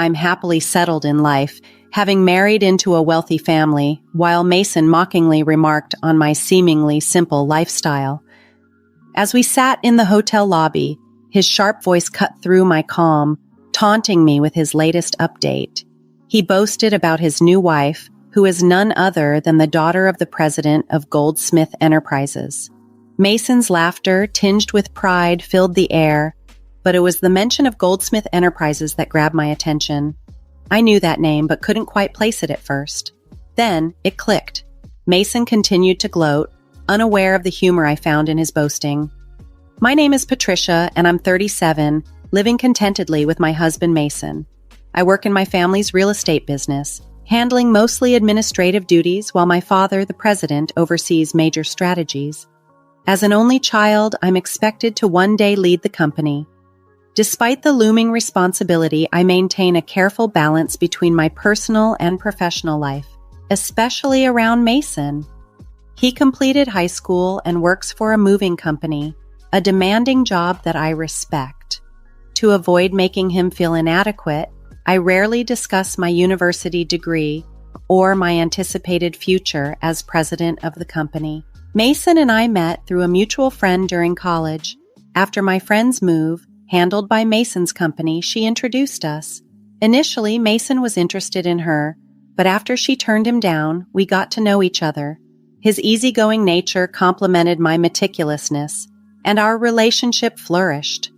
I'm happily settled in life, having married into a wealthy family, while Mason mockingly remarked on my seemingly simple lifestyle. As we sat in the hotel lobby, his sharp voice cut through my calm, taunting me with his latest update. He boasted about his new wife, who is none other than the daughter of the president of Goldsmith Enterprises. Mason's laughter, tinged with pride, filled the air, but it was the mention of Goldsmith Enterprises that grabbed my attention. I knew that name, but couldn't quite place it at first. Then it clicked. Mason continued to gloat, unaware of the humor I found in his boasting. My name is Patricia, and I'm 37, living contentedly with my husband Mason. I work in my family's real estate business, handling mostly administrative duties while my father, the president, oversees major strategies. As an only child, I'm expected to one day lead the company. Despite the looming responsibility, I maintain a careful balance between my personal and professional life, especially around Mason. He completed high school and works for a moving company, a demanding job that I respect. To avoid making him feel inadequate, I rarely discuss my university degree or my anticipated future as president of the company. Mason and I met through a mutual friend during college. After my friend's move, handled by Mason's company, she introduced us. Initially, Mason was interested in her, but after she turned him down, we got to know each other. His easygoing nature complemented my meticulousness, and our relationship flourished.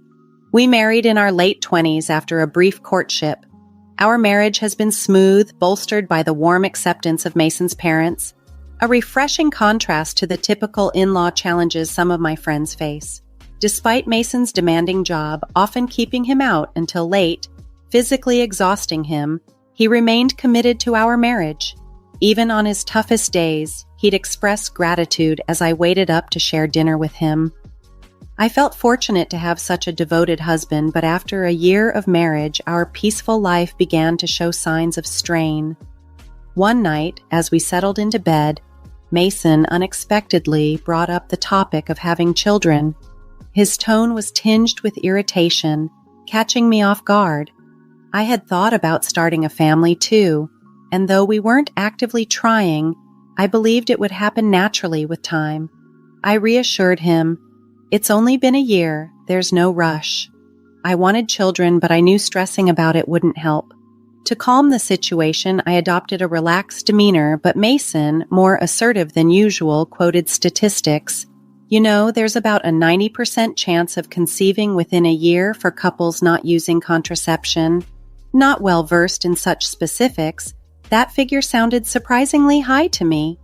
We married in our late 20s after a brief courtship. Our marriage has been smooth, bolstered by the warm acceptance of Mason's parents, a refreshing contrast to the typical in-law challenges some of my friends face. Despite Mason's demanding job, often keeping him out until late, physically exhausting him, he remained committed to our marriage. Even on his toughest days, he'd express gratitude as I waited up to share dinner with him. I felt fortunate to have such a devoted husband, but after a year of marriage, our peaceful life began to show signs of strain. One night, as we settled into bed, Mason unexpectedly brought up the topic of having children. His tone was tinged with irritation, catching me off guard. I had thought about starting a family too, and though we weren't actively trying, I believed it would happen naturally with time. I reassured him, "It's only been a year, there's no rush." I wanted children, but I knew stressing about it wouldn't help. To calm the situation, I adopted a relaxed demeanor, but Mason, more assertive than usual, quoted statistics. "You know, there's about a 90% chance of conceiving within a year for couples not using contraception." Not well versed in such specifics, that figure sounded surprisingly high to me.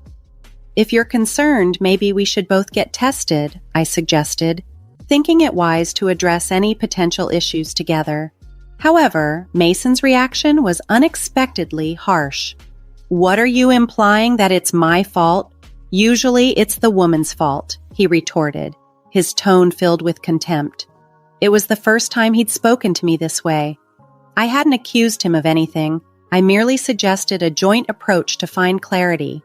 "If you're concerned, maybe we should both get tested," I suggested, thinking it wise to address any potential issues together. However, Mason's reaction was unexpectedly harsh. "What are you implying, that it's my fault? Usually it's the woman's fault," he retorted, his tone filled with contempt. It was the first time he'd spoken to me this way. I hadn't accused him of anything. I merely suggested a joint approach to find clarity.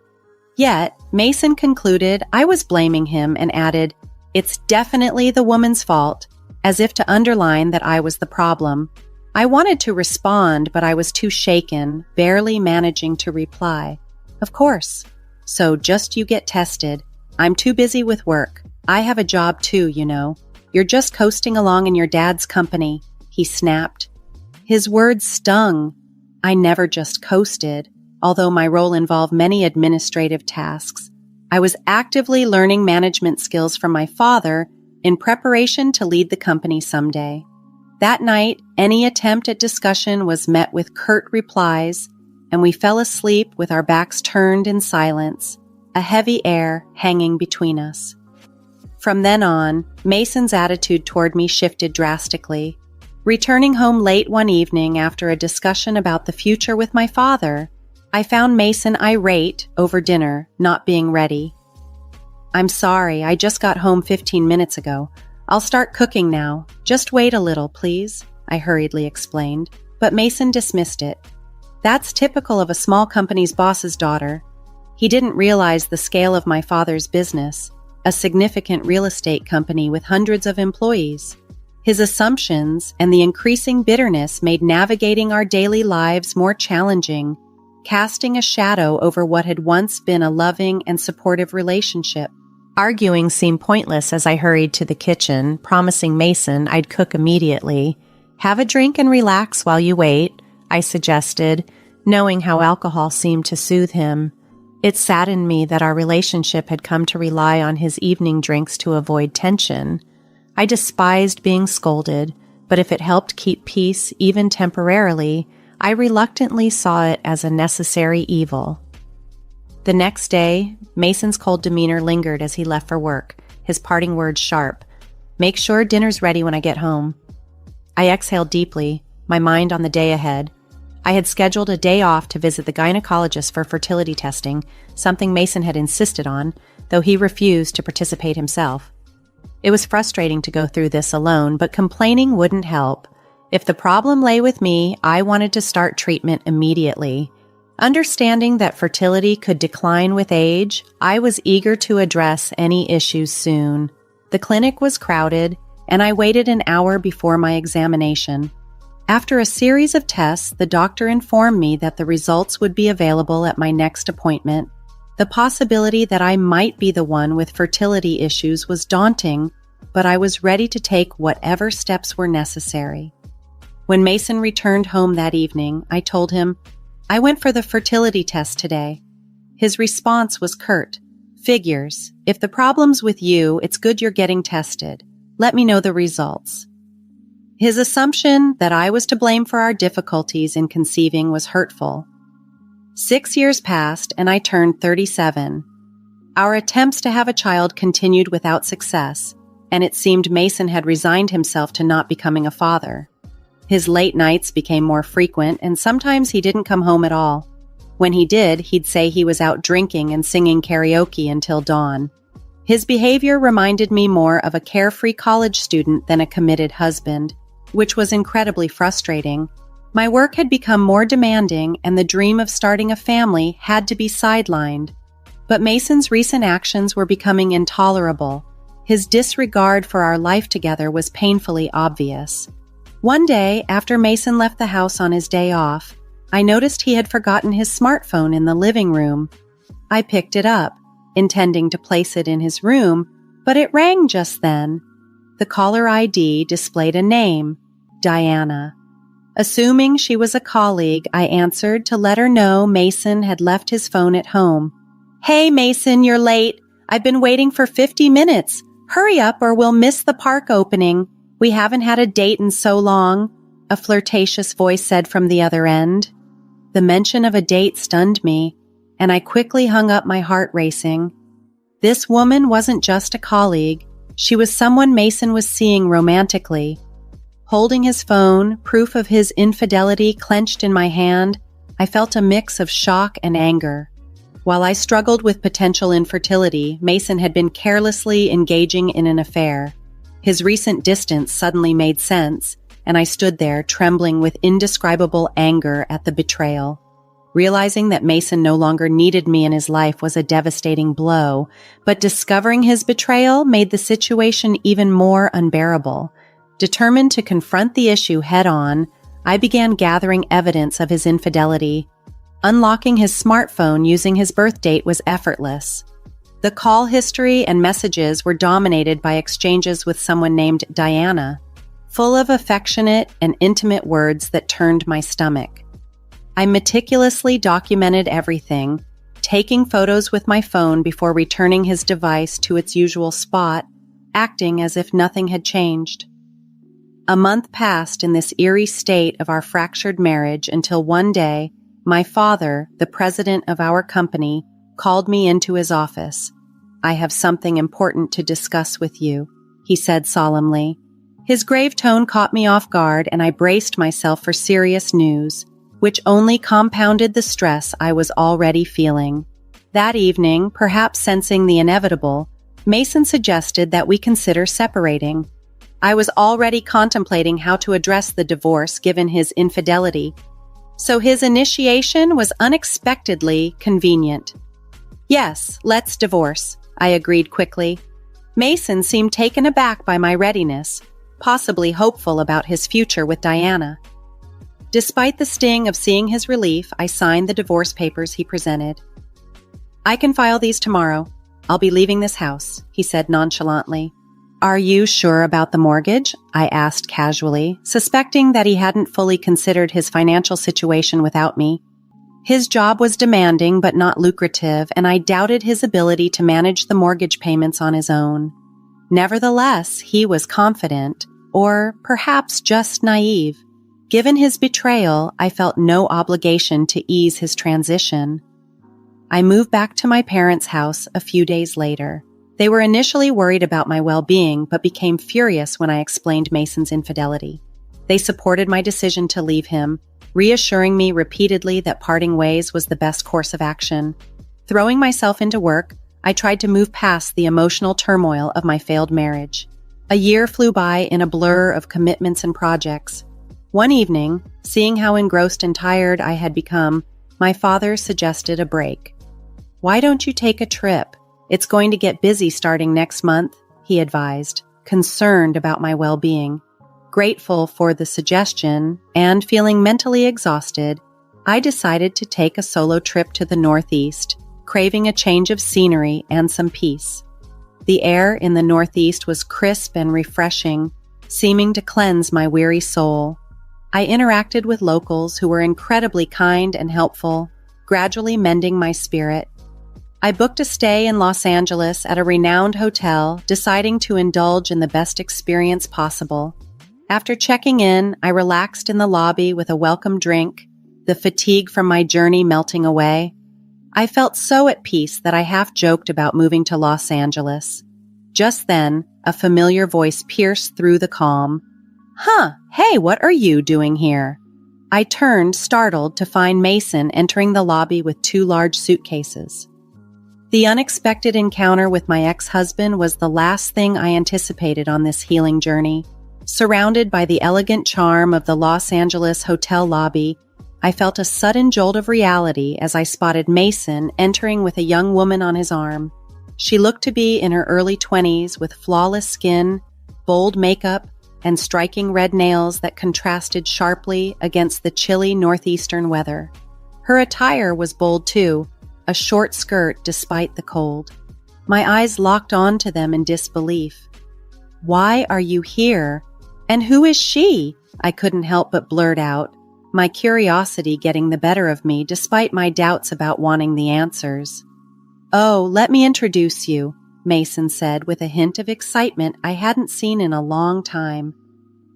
Yet, Mason concluded I was blaming him and added, "It's definitely the woman's fault," as if to underline that I was the problem. I wanted to respond, but I was too shaken, barely managing to reply. "Of course. So just you get tested. I'm too busy with work. I have a job too, you know. You're just coasting along in your dad's company," he snapped. His words stung. I never just coasted, although my role involved many administrative tasks. I was actively learning management skills from my father in preparation to lead the company someday. That night, any attempt at discussion was met with curt replies, and we fell asleep with our backs turned in silence, a heavy air hanging between us. From then on, Mason's attitude toward me shifted drastically. Returning home late one evening after a discussion about the future with my father, I found Mason irate over dinner not being ready. "I'm sorry, I just got home 15 minutes ago. I'll start cooking now. Just wait a little, please," I hurriedly explained, but Mason dismissed it. That's typical of a small company's boss's daughter. He didn't realize the scale of my father's business, a significant real estate company with hundreds of employees. His assumptions and the increasing bitterness made navigating our daily lives more challenging, casting a shadow over what had once been a loving and supportive relationship. Arguing seemed pointless as I hurried to the kitchen, promising Mason I'd cook immediately. "Have a drink and relax while you wait," I suggested, knowing how alcohol seemed to soothe him. It saddened me that our relationship had come to rely on his evening drinks to avoid tension. I despised being scolded, but if it helped keep peace, even temporarily, I reluctantly saw it as a necessary evil. The next day, Mason's cold demeanor lingered as he left for work, his parting words sharp. "Make sure dinner's ready when I get home." I exhaled deeply, my mind on the day ahead. I had scheduled a day off to visit the gynecologist for fertility testing, something Mason had insisted on, though he refused to participate himself. It was frustrating to go through this alone, but complaining wouldn't help. If the problem lay with me, I wanted to start treatment immediately. Understanding that fertility could decline with age, I was eager to address any issues soon. The clinic was crowded, and I waited an hour before my examination. After a series of tests, the doctor informed me that the results would be available at my next appointment. The possibility that I might be the one with fertility issues was daunting, but I was ready to take whatever steps were necessary. When Mason returned home that evening, I told him, "I went for the fertility test today." His response was curt. "Figures. If the problem's with you, it's good you're getting tested. Let me know the results." His assumption that I was to blame for our difficulties in conceiving was hurtful. 6 years passed, and I turned 37. Our attempts to have a child continued without success, and it seemed Mason had resigned himself to not becoming a father. His late nights became more frequent, and sometimes he didn't come home at all. When he did, he'd say he was out drinking and singing karaoke until dawn. His behavior reminded me more of a carefree college student than a committed husband, which was incredibly frustrating. My work had become more demanding, and the dream of starting a family had to be sidelined. But Mason's recent actions were becoming intolerable. His disregard for our life together was painfully obvious. One day, after Mason left the house on his day off, I noticed he had forgotten his smartphone in the living room. I picked it up, intending to place it in his room, but it rang just then. The caller ID displayed a name, Diana. Assuming she was a colleague, I answered to let her know Mason had left his phone at home. "Hey, Mason, you're late. I've been waiting for 50 minutes. Hurry up or we'll miss the park opening. We haven't had a date in so long," a flirtatious voice said from the other end. The mention of a date stunned me, and I quickly hung up, my heart racing. This woman wasn't just a colleague. She was someone Mason was seeing romantically. Holding his phone, proof of his infidelity clenched in my hand, I felt a mix of shock and anger. While I struggled with potential infertility, Mason had been carelessly engaging in an affair. His recent distance suddenly made sense, and I stood there trembling with indescribable anger at the betrayal. Realizing that Mason no longer needed me in his life was a devastating blow, but discovering his betrayal made the situation even more unbearable. Determined to confront the issue head-on, I began gathering evidence of his infidelity. Unlocking his smartphone using his birth date was effortless. The call history and messages were dominated by exchanges with someone named Diana, full of affectionate and intimate words that turned my stomach. I meticulously documented everything, taking photos with my phone before returning his device to its usual spot, acting as if nothing had changed. A month passed in this eerie state of our fractured marriage until one day, my father, the president of our company, called me into his office. "I have something important to discuss with you," he said solemnly. His grave tone caught me off guard, and I braced myself for serious news, which only compounded the stress I was already feeling. That evening, perhaps sensing the inevitable, Mason suggested that we consider separating. I was already contemplating how to address the divorce given his infidelity, so his initiation was unexpectedly convenient. "Yes, let's divorce," I agreed quickly. Mason seemed taken aback by my readiness, possibly hopeful about his future with Diana. Despite the sting of seeing his relief, I signed the divorce papers he presented. "I can file these tomorrow. I'll be leaving this house," he said nonchalantly. "Are you sure about the mortgage?" I asked casually, suspecting that he hadn't fully considered his financial situation without me. His job was demanding but not lucrative, and I doubted his ability to manage the mortgage payments on his own. Nevertheless, he was confident, or perhaps just naive. Given his betrayal, I felt no obligation to ease his transition. I moved back to my parents' house a few days later. They were initially worried about my well-being, but became furious when I explained Mason's infidelity. They supported my decision to leave him, reassuring me repeatedly that parting ways was the best course of action. Throwing myself into work, I tried to move past the emotional turmoil of my failed marriage. A year flew by in a blur of commitments and projects. One evening, seeing how engrossed and tired I had become, my father suggested a break. "Why don't you take a trip? It's going to get busy starting next month," he advised, concerned about my well-being. Grateful for the suggestion and feeling mentally exhausted, I decided to take a solo trip to the Northeast, craving a change of scenery and some peace. The air in the Northeast was crisp and refreshing, seeming to cleanse my weary soul. I interacted with locals who were incredibly kind and helpful, gradually mending my spirit. I booked a stay in Los Angeles at a renowned hotel, deciding to indulge in the best experience possible. After checking in, I relaxed in the lobby with a welcome drink, the fatigue from my journey melting away. I felt so at peace that I half joked about moving to Los Angeles. Just then, a familiar voice pierced through the calm. Hey, what are you doing here?" I turned, startled, to find Mason entering the lobby with 2 large suitcases. The unexpected encounter with my ex-husband was the last thing I anticipated on this healing journey. Surrounded by the elegant charm of the Los Angeles hotel lobby, I felt a sudden jolt of reality as I spotted Mason entering with a young woman on his arm. She looked to be in her early 20s with flawless skin, bold makeup, and striking red nails that contrasted sharply against the chilly northeastern weather. Her attire was bold too, a short skirt despite the cold. My eyes locked onto them in disbelief. "Why are you here? And who is she?" I couldn't help but blurt out, my curiosity getting the better of me despite my doubts about wanting the answers. "Oh, let me introduce you," Mason said with a hint of excitement I hadn't seen in a long time.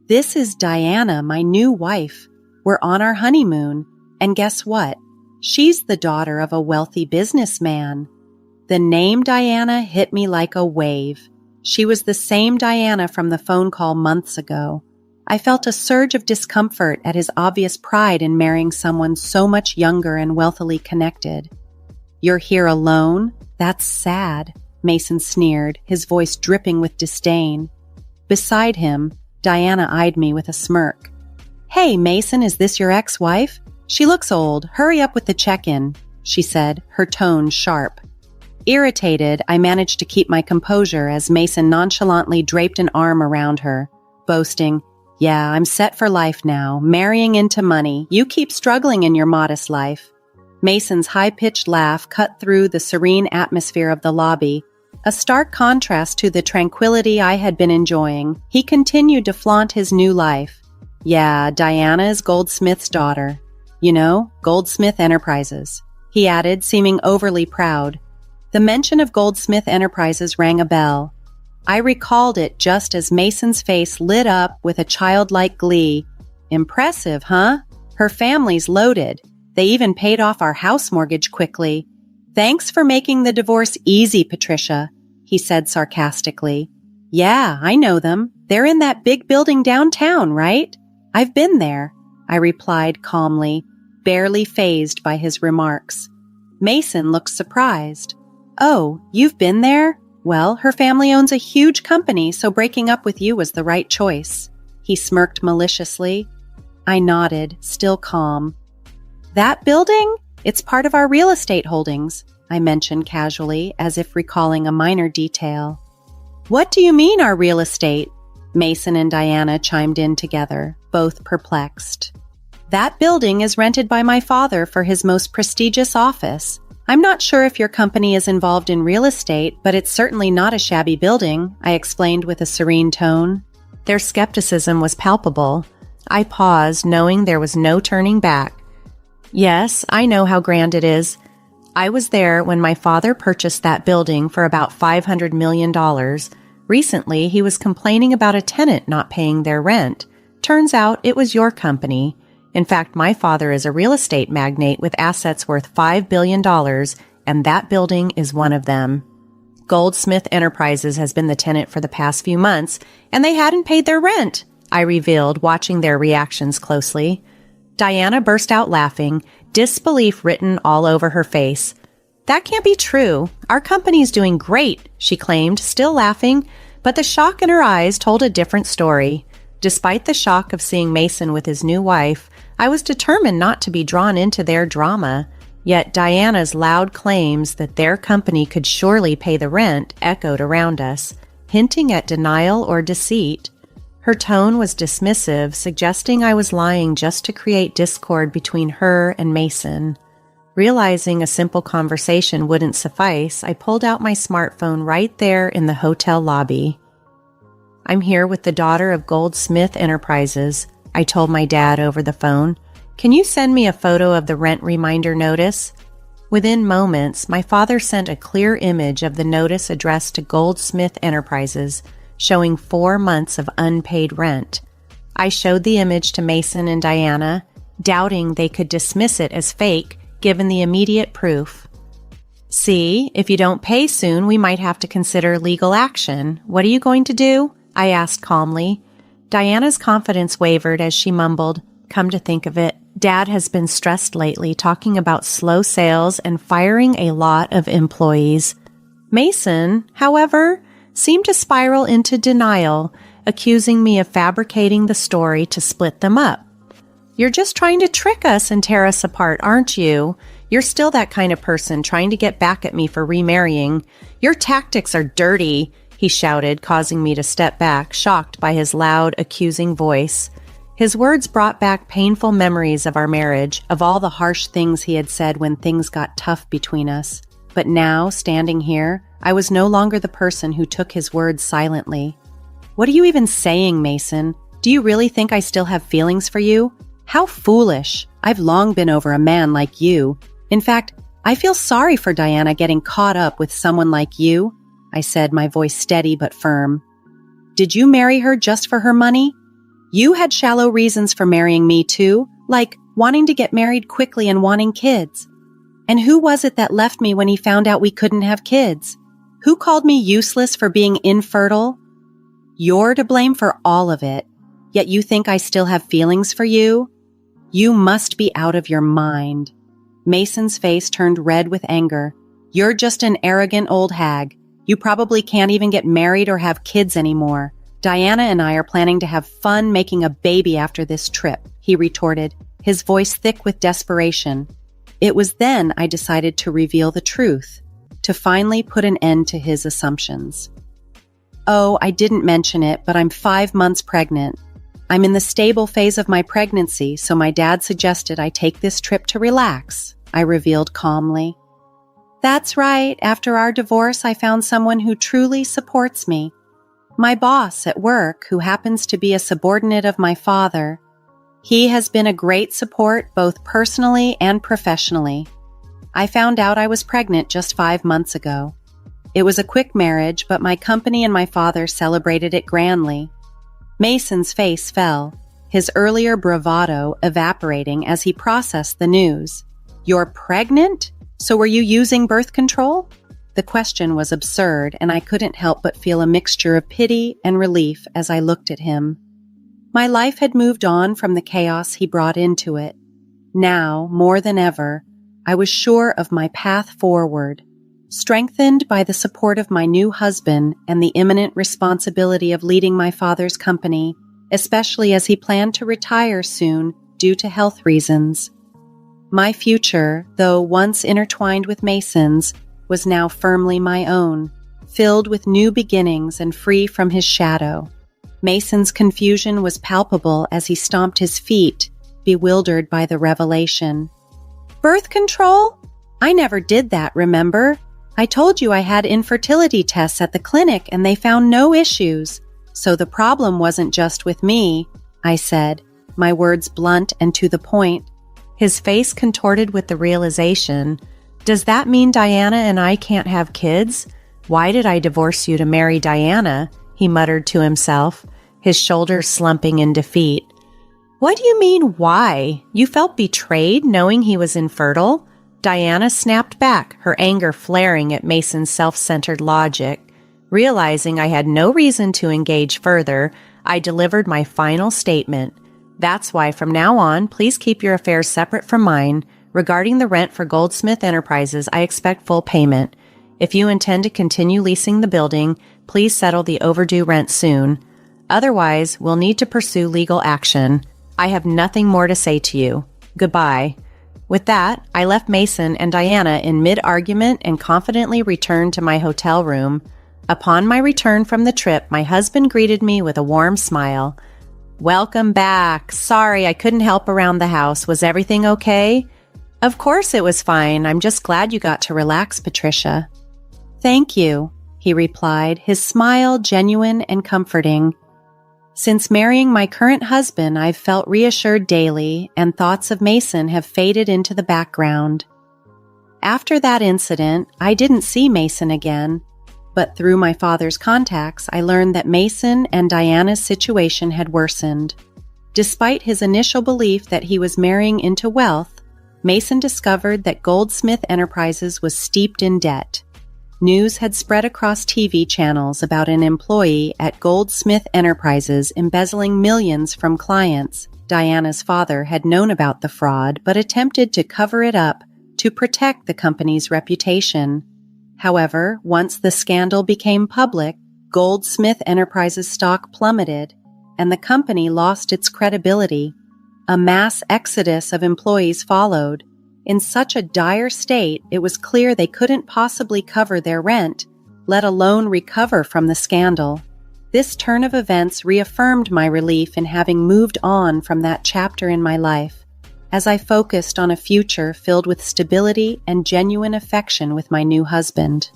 "This is Diana, my new wife. We're on our honeymoon, and guess what? She's the daughter of a wealthy businessman." The name Diana hit me like a wave. She was the same Diana from the phone call months ago. I felt a surge of discomfort at his obvious pride in marrying someone so much younger and wealthily connected. "You're here alone? That's sad," Mason sneered, his voice dripping with disdain. Beside him, Diana eyed me with a smirk. "Hey, Mason, is this your ex-wife? She looks old. Hurry up with the check-in," she said, her tone sharp. Irritated, I managed to keep my composure as Mason nonchalantly draped an arm around her, boasting, "Yeah, I'm set for life now, marrying into money. You keep struggling in your modest life." Mason's high-pitched laugh cut through the serene atmosphere of the lobby, a stark contrast to the tranquility I had been enjoying. He continued to flaunt his new life. "Yeah, Diana is Goldsmith's daughter. You know, Goldsmith Enterprises," he added, seeming overly proud. The mention of Goldsmith Enterprises rang a bell. I recalled it just as Mason's face lit up with a childlike glee. "Impressive, huh? Her family's loaded. They even paid off our house mortgage quickly. Thanks for making the divorce easy, Patricia," he said sarcastically. "Yeah, I know them. They're in that big building downtown, right? I've been there," I replied calmly, barely fazed by his remarks. Mason looked surprised. "Oh, you've been there? Well, her family owns a huge company, so breaking up with you was the right choice." He smirked maliciously. I nodded, still calm. "That building? It's part of our real estate holdings," I mentioned casually, as if recalling a minor detail. "What do you mean, our real estate?" Mason and Diana chimed in together, both perplexed. That building is rented by my father for his most prestigious office. I'm not sure if your company is involved in real estate, but it's certainly not a shabby building, I explained with a serene tone. Their skepticism was palpable. I paused, knowing there was no turning back. Yes, I know how grand it is. I was there when my father purchased that building for about $500 million. Recently, he was complaining about a tenant not paying their rent. Turns out it was your company. In fact, my father is a real estate magnate with assets worth $5 billion, and that building is one of them. Goldsmith Enterprises has been the tenant for the past few months, and they hadn't paid their rent, I revealed, watching their reactions closely. Diana burst out laughing, disbelief written all over her face. That can't be true. Our company's doing great, she claimed, still laughing, but the shock in her eyes told a different story. Despite the shock of seeing Mason with his new wife, I was determined not to be drawn into their drama. Yet Diana's loud claims that their company could surely pay the rent echoed around us, hinting at denial or deceit. Her tone was dismissive, suggesting I was lying just to create discord between her and Mason. Realizing a simple conversation wouldn't suffice, I pulled out my smartphone right there in the hotel lobby. I'm here with the daughter of Goldsmith Enterprises, I told my dad over the phone. Can you send me a photo of the rent reminder notice? Within moments, my father sent a clear image of the notice addressed to Goldsmith Enterprises, showing 4 months of unpaid rent. I showed the image to Mason and Diana, doubting they could dismiss it as fake given the immediate proof. See, if you don't pay soon, we might have to consider legal action. What are you going to do? I asked calmly. Diana's confidence wavered as she mumbled, come to think of it, Dad has been stressed lately, talking about slow sales and firing a lot of employees. Mason, however, seemed to spiral into denial, accusing me of fabricating the story to split them up. You're just trying to trick us and tear us apart, aren't you? You're still that kind of person trying to get back at me for remarrying. Your tactics are dirty, he shouted, causing me to step back, shocked by his loud, accusing voice. His words brought back painful memories of our marriage, of all the harsh things he had said when things got tough between us. But now, standing here, I was no longer the person who took his words silently. What are you even saying, Mason? Do you really think I still have feelings for you? How foolish. I've long been over a man like you. In fact, I feel sorry for Diana getting caught up with someone like you, I said, my voice steady but firm. Did you marry her just for her money? You had shallow reasons for marrying me too, like wanting to get married quickly and wanting kids. And who was it that left me when he found out we couldn't have kids? Who called me useless for being infertile? You're to blame for all of it, yet you think I still have feelings for you? You must be out of your mind. Mason's face turned red with anger. You're just an arrogant old hag. You probably can't even get married or have kids anymore. Diana and I are planning to have fun making a baby after this trip, he retorted, his voice thick with desperation. It was then I decided to reveal the truth, to finally put an end to his assumptions. Oh, I didn't mention it, but I'm 5 months pregnant. I'm in the stable phase of my pregnancy, so my dad suggested I take this trip to relax, I revealed calmly. That's right. After our divorce, I found someone who truly supports me. My boss at work, who happens to be a subordinate of my father. He has been a great support both personally and professionally. I found out I was pregnant just 5 months ago. It was a quick marriage, but my company and my father celebrated it grandly. Mason's face fell, his earlier bravado evaporating as he processed the news. You're pregnant? So were you using birth control? The question was absurd, and I couldn't help but feel a mixture of pity and relief as I looked at him. My life had moved on from the chaos he brought into it. Now, more than ever, I was sure of my path forward, strengthened by the support of my new husband and the imminent responsibility of leading my father's company, especially as he planned to retire soon due to health reasons. My future, though once intertwined with Mason's, was now firmly my own, filled with new beginnings and free from his shadow. Mason's confusion was palpable as he stomped his feet, bewildered by the revelation. Birth control? I never did that, remember? I told you I had infertility tests at the clinic and they found no issues. So the problem wasn't just with me, I said, my words blunt and to the point. His face contorted with the realization, does that mean Diana and I can't have kids? Why did I divorce you to marry Diana? He muttered to himself, his shoulders slumping in defeat. What do you mean, why? You felt betrayed knowing he was infertile? Diana snapped back, her anger flaring at Mason's self-centered logic. Realizing I had no reason to engage further, I delivered my final statement. That's why from now on, please keep your affairs separate from mine. Regarding the rent for Goldsmith Enterprises, I expect full payment. If you intend to continue leasing the building, please settle the overdue rent soon. Otherwise, we'll need to pursue legal action. I have nothing more to say to you. Goodbye. With that, I left Mason and Diana in mid-argument and confidently returned to my hotel room. Upon my return from the trip, my husband greeted me with a warm smile. Welcome back. Sorry, I couldn't help around the house. Was everything okay? Of course it was fine. I'm just glad you got to relax, Patricia. Thank you, he replied, his smile genuine and comforting. Since marrying my current husband, I've felt reassured daily, and thoughts of Mason have faded into the background. After that incident, I didn't see Mason again, but through my father's contacts, I learned that Mason and Diana's situation had worsened. Despite his initial belief that he was marrying into wealth, Mason discovered that Goldsmith Enterprises was steeped in debt. News had spread across TV channels about an employee at Goldsmith Enterprises embezzling millions from clients. Diana's father had known about the fraud but attempted to cover it up to protect the company's reputation. However, once the scandal became public, Goldsmith Enterprises stock plummeted, and the company lost its credibility. A mass exodus of employees followed. In such a dire state, it was clear they couldn't possibly cover their rent, let alone recover from the scandal. This turn of events reaffirmed my relief in having moved on from that chapter in my life, as I focused on a future filled with stability and genuine affection with my new husband.